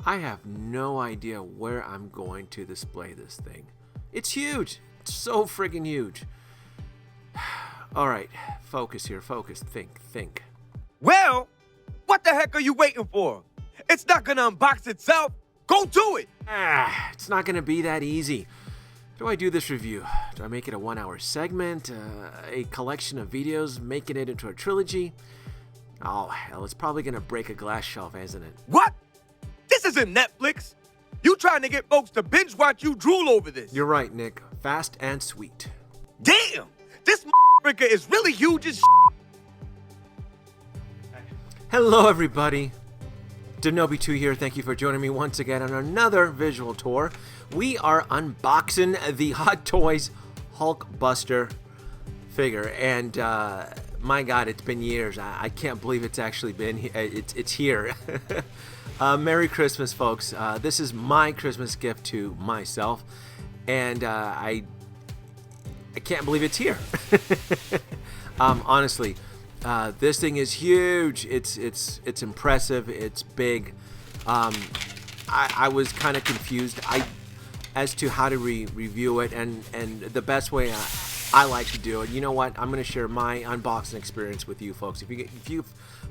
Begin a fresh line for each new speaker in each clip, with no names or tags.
I have no idea where I'm going to display this thing. It's huge. It's so friggin' huge. All right, focus here, focus, think.
Well, what the heck are you waiting for? It's not gonna unbox itself. Go do it.
It's not gonna be that easy. Do I do this review? Do I make it a 1-hour segment? A collection of videos, making it into a trilogy? Oh, hell, it's probably gonna break a glass shelf, isn't it?
What? This isn't Netflix. You trying to get folks to binge watch you drool over this.
You're right, Nick. Fast and sweet.
Damn! This motherfucker is really huge as
Hello, everybody. Danoby2 here. Thank you for joining me once again on another visual tour. We are unboxing the Hot Toys Hulkbuster figure, and my God, it's been years. I can't believe it's actually been. It's here. Merry Christmas, folks. This is my Christmas gift to myself, and I can't believe it's here. Honestly, this thing is huge. It's impressive. It's big. I was kind of confused as to how to review it, and the best way I like to do it. You know what? I'm going to share my unboxing experience with you folks. If you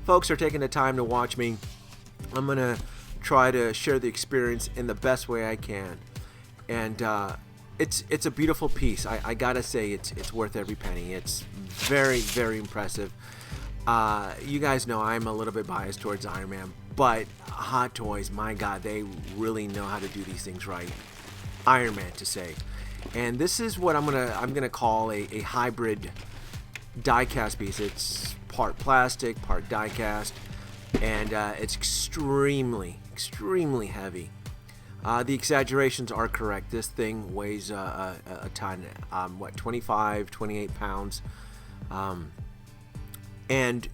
folks are taking the time to watch me, I'm going to try to share the experience in the best way I can. And it's a beautiful piece. I gotta say it's worth every penny. It's very, very impressive. You guys know I'm a little bit biased towards Iron Man, but Hot Toys, my God, they really know how to do these things right. Iron Man, to say. And this is what I'm gonna call a hybrid die-cast piece. It's part plastic, part die-cast, and it's extremely heavy. The exaggerations are correct. This thing weighs a ton. 28 pounds. And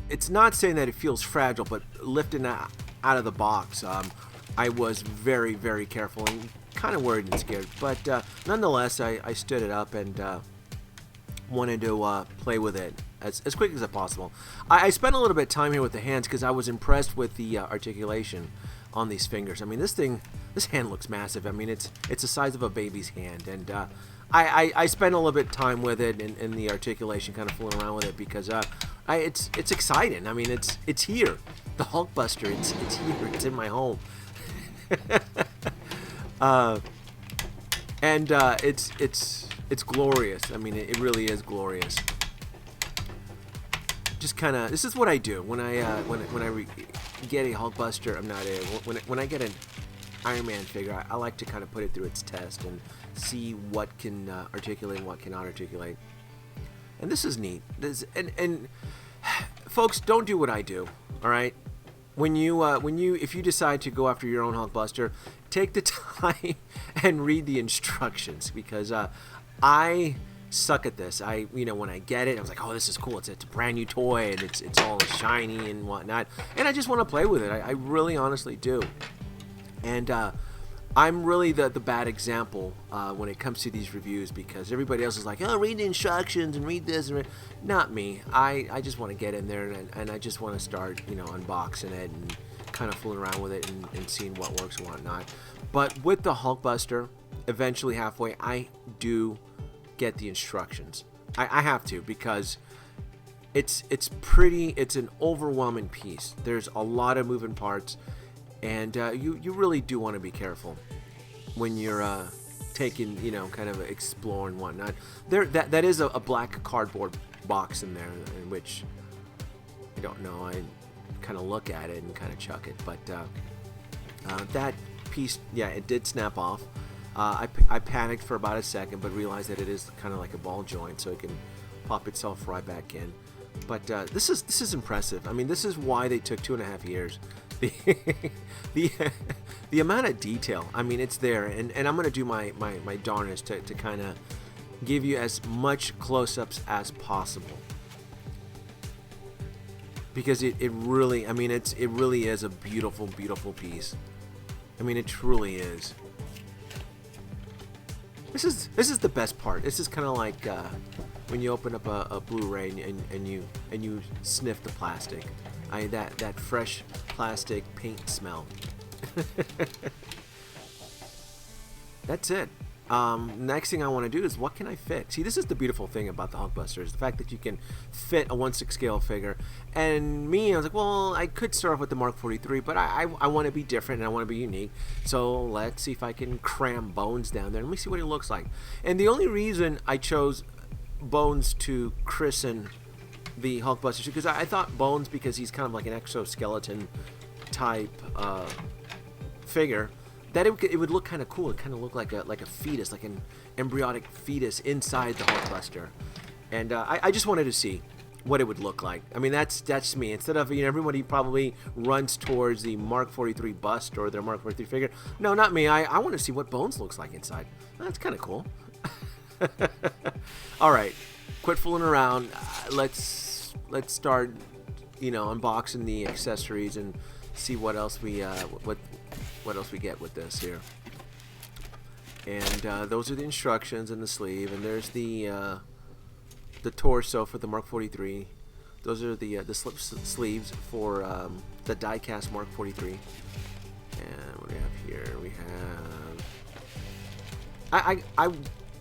it's not saying that it feels fragile, but lifting out of the box, I was very, very careful and kind of worried and scared. But nonetheless, I stood it up and wanted to play with it as quick as possible. I spent a little bit of time here with the hands because I was impressed with the articulation on these fingers. I mean, this hand looks massive. I mean, it's the size of a baby's hand, and I spent a little bit of time with it and the articulation, kind of fooling around with it because it's exciting. I mean, it's here. The Hulkbuster, it's here. It's in my home. And it's glorious. I mean, it really is glorious. Just kind of, this is what I do when I get a Hulkbuster. When I get an Iron Man figure, I like to kind of put it through its test and see what can articulate and what cannot articulate. And this is neat. And folks, don't do what I do. All right. If you decide to go after your own Hulkbuster, take the time and read the instructions, because I suck at this. When I get it, I was like, oh, this is cool. It's a brand new toy, and it's all shiny and whatnot, and I just want to play with it. I really honestly do. And I'm really the bad example when it comes to these reviews, because everybody else is like, oh, read the instructions and read this. Not me. I just want to get in there and I just want to start, unboxing it and kind of fooling around with it and seeing what works and what not. But with the Hulkbuster, eventually halfway, I do get the instructions. I have to, because it's an overwhelming piece. There's a lot of moving parts, and you really do want to be careful when you're taking, kind of exploring and whatnot. That is a black cardboard box in there, in which I don't know. I kind of look at it and kind of chuck it, but that piece, yeah, it did snap off. I panicked for about a second, but realized that it is kind of like a ball joint, so it can pop itself right back in. But this is impressive. I mean, this is why they took 2.5 years. The amount of detail, I mean, it's there, and I'm going to do my darnest to kind of give you as much close-ups as possible. Because it really, I mean, it really is a beautiful, beautiful piece. I mean, it truly is. This is the best part. This is kind of like when you open up a Blu-ray and you sniff the plastic. That fresh plastic paint smell. That's it. Next thing I want to do is, what can I fit? See, this is the beautiful thing about the Hulkbuster, is the fact that you can fit a 1/6 scale figure. And me, I was like, well, I could start off with the Mark 43, but I want to be different and I want to be unique. So let's see if I can cram Bones down there. Let me see what he looks like. And the only reason I chose Bones to christen the Hulkbuster, because I thought Bones, because he's kind of like an exoskeleton type figure, that it would look kind of cool. It kind of looked like a fetus, like an embryonic fetus inside the Hulkbuster. And I just wanted to see what it would look like. I mean, that's me. Instead of, everybody probably runs towards the Mark 43 bust or their Mark 43 figure. No, not me. I want to see what Bones looks like inside. That's kind of cool. All right, quit fooling around. Let's start, unboxing the accessories and see what else we what else we get with this here. And those are the instructions in the sleeve, and there's the torso for the Mark 43. Those are the slip sleeves for the die-cast Mark 43. And what do we have here? We have... I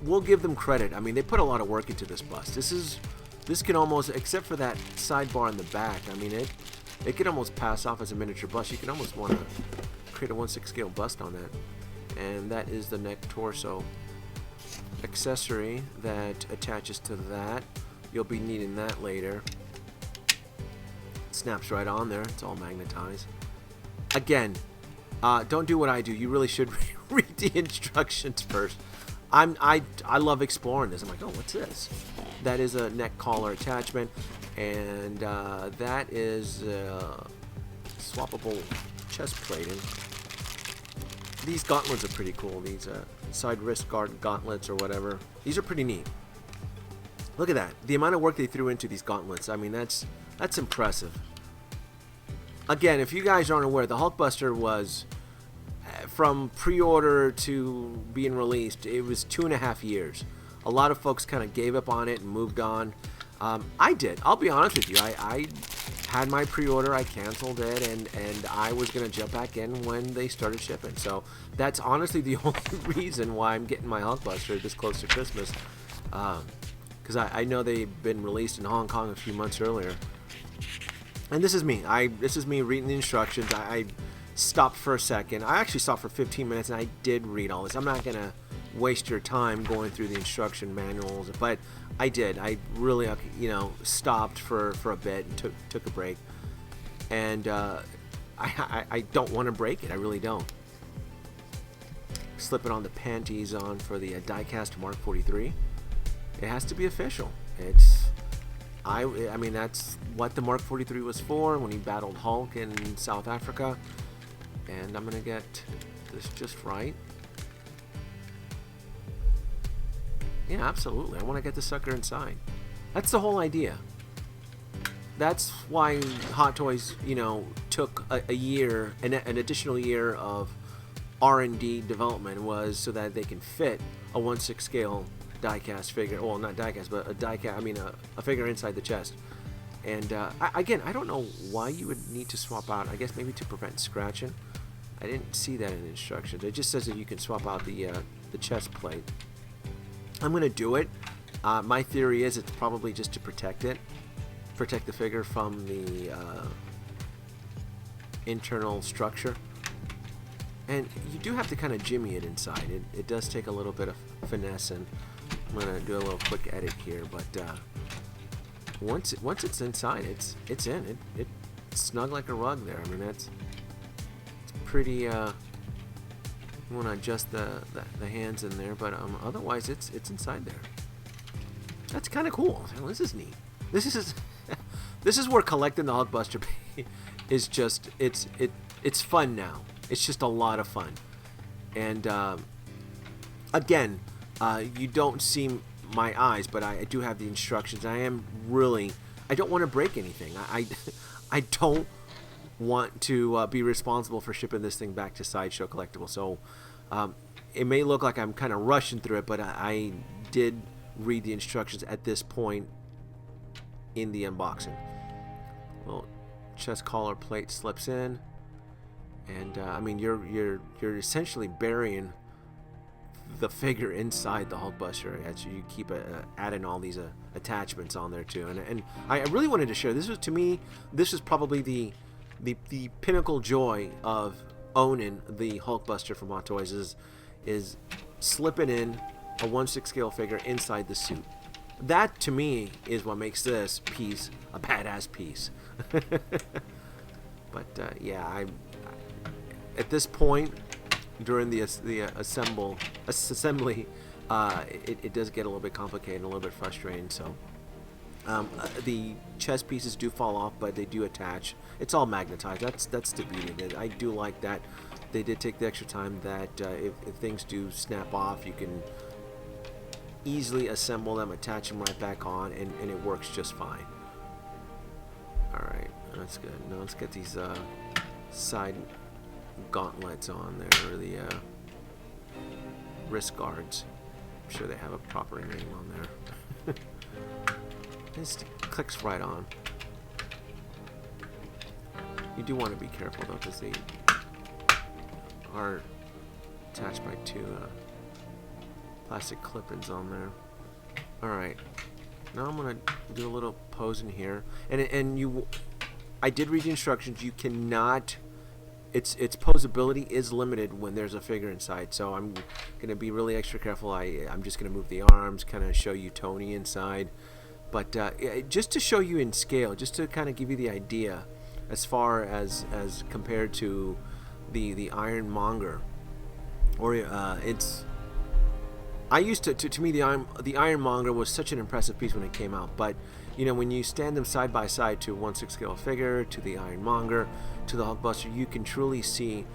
will give them credit. I mean, they put a lot of work into this bust. This can almost, except for that sidebar in the back, I mean, it could almost pass off as a miniature bust. You can almost want to create a 1/6 scale bust on that. And that is the neck torso accessory that attaches to that. You'll be needing that later. It snaps right on there. It's all magnetized. Again, don't do what I do. You really should read the instructions first. I love exploring this. I'm like, oh, what's this? That is a neck collar attachment, and that is swappable chest plating. These gauntlets are pretty cool. These side wrist guard gauntlets or whatever. These are pretty neat. Look at that. The amount of work they threw into these gauntlets. I mean, that's impressive. Again, if you guys aren't aware, the Hulkbuster was, from pre-order to being released, it was 2.5 years. A lot of folks kind of gave up on it and moved on. I did. I'll be honest with you. I had my pre-order, I canceled it, and I was going to jump back in when they started shipping. So that's honestly the only reason why I'm getting my Hulkbuster this close to Christmas. Because I know they've been released in Hong Kong a few months earlier. And this is me. This is me reading the instructions. I stopped for a second. I actually stopped for 15 minutes, and I did read all this. I'm not going to waste your time going through the instruction manuals, but I did. I really, stopped for a bit and took a break. And I don't want to break it. I really don't. Slipping on the panties on for the die-cast Mark 43. It has to be official. I mean, that's what the Mark 43 was for when he battled Hulk in South Africa. And I'm going to get this just right. Yeah, absolutely. I want to get the sucker inside. That's the whole idea. That's why Hot Toys, took a year, an additional year of R&D development, was so that they can fit a 1/6 scale die-cast figure. Well, not die-cast, but a figure inside the chest. And again, I don't know why you would need to swap out. I guess maybe to prevent scratching. I didn't see that in the instructions. It just says that you can swap out the chest plate. I'm going to do it. My theory is it's probably just to protect the figure from the internal structure. And you do have to kind of jimmy it inside. It does take a little bit of finesse, and I'm going to do a little quick edit here. But once it's inside, it's in. It's snug like a rug there. I mean, it's pretty. You want to adjust the hands in there, but otherwise it's inside there. That's kind of cool. This is neat. This is where collecting the Hulkbuster is just it's fun now. It's just a lot of fun. And again, you don't see my eyes, but I do have the instructions. I don't want to break anything. I don't want to be responsible for shipping this thing back to Sideshow Collectible. So it may look like I'm kind of rushing through it, but I did read the instructions at this point in the unboxing. Well, chest collar plate slips in, and I mean you're essentially burying the figure inside the Hulkbuster as you keep adding all these attachments on there too. And I really wanted to share, this was, to me, this is probably the pinnacle joy of owning the Hulkbuster from Hot Toys is slipping in a 1/6 scale figure inside the suit. That to me is what makes this piece a badass piece. But yeah, at this point during the assembly, it does get a little bit complicated and a little bit frustrating. So the chest pieces do fall off, but they do attach. It's all magnetized. That's the beauty of it. I do like that they did take the extra time that if things do snap off, you can easily assemble them, attach them right back on, and it works just fine. Alright, that's good. Now let's get these side gauntlets on there, or the wrist guards. I'm sure they have a proper name on there. This clicks right on. You do want to be careful though, because they are attached by two plastic clip-ins on there. Alright, now I'm going to do a little posing here. And I did read the instructions. You cannot, its posability is limited when there's a figure inside. So I'm going to be really extra careful. I'm just going to move the arms, kind of show you Tony inside. But just to show you in scale, just to kind of give you the idea as far as compared to the Ironmonger, or it's, I used to me the Ironmonger was such an impressive piece when it came out, but you know, when you stand them side by side to a 1/6 scale figure, to the Ironmonger, to the Hulkbuster, you can truly see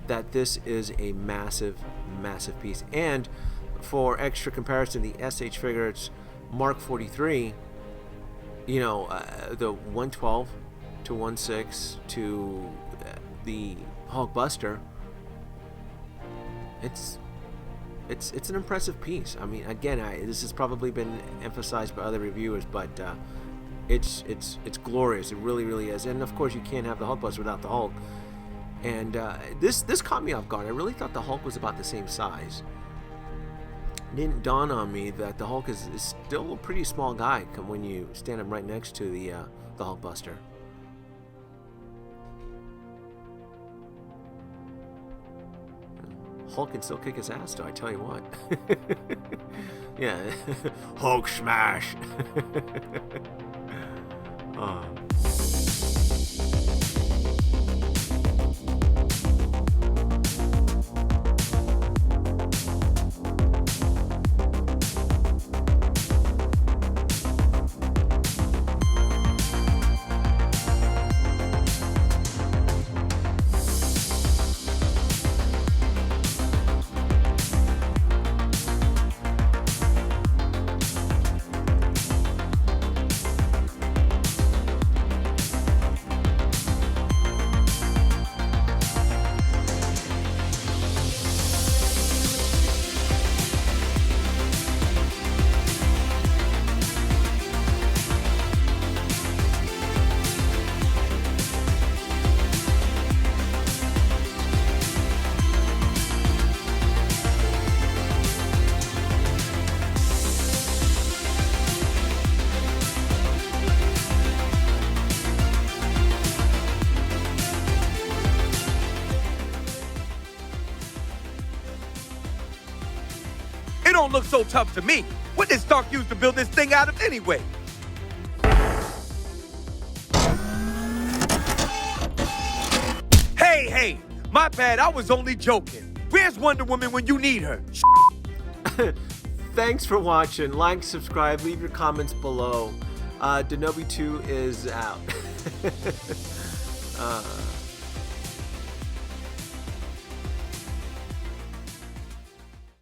that this is a massive piece. And for extra comparison, the SH figure, it's Mark 43, you know, the 112 to 1/6 to the Hulkbuster, it's an impressive piece. I mean, again, this has probably been emphasized by other reviewers, but it's glorious. It really is. And of course, you can't have the Hulkbuster without the Hulk. And this caught me off guard. I really thought the Hulk was about the same size. It didn't dawn on me that the Hulk is still a pretty small guy when you stand him right next to the Hulkbuster. Hulk can still kick his ass, though, I tell you what. Yeah, Hulk smash.
It don't look so tough to me. What did Stark use to build this thing out of anyway? Hey, my bad, I was only joking. Where's Wonder Woman when you need her?
Thanks for watching. Like, subscribe, leave your comments below. Danoby2 is out.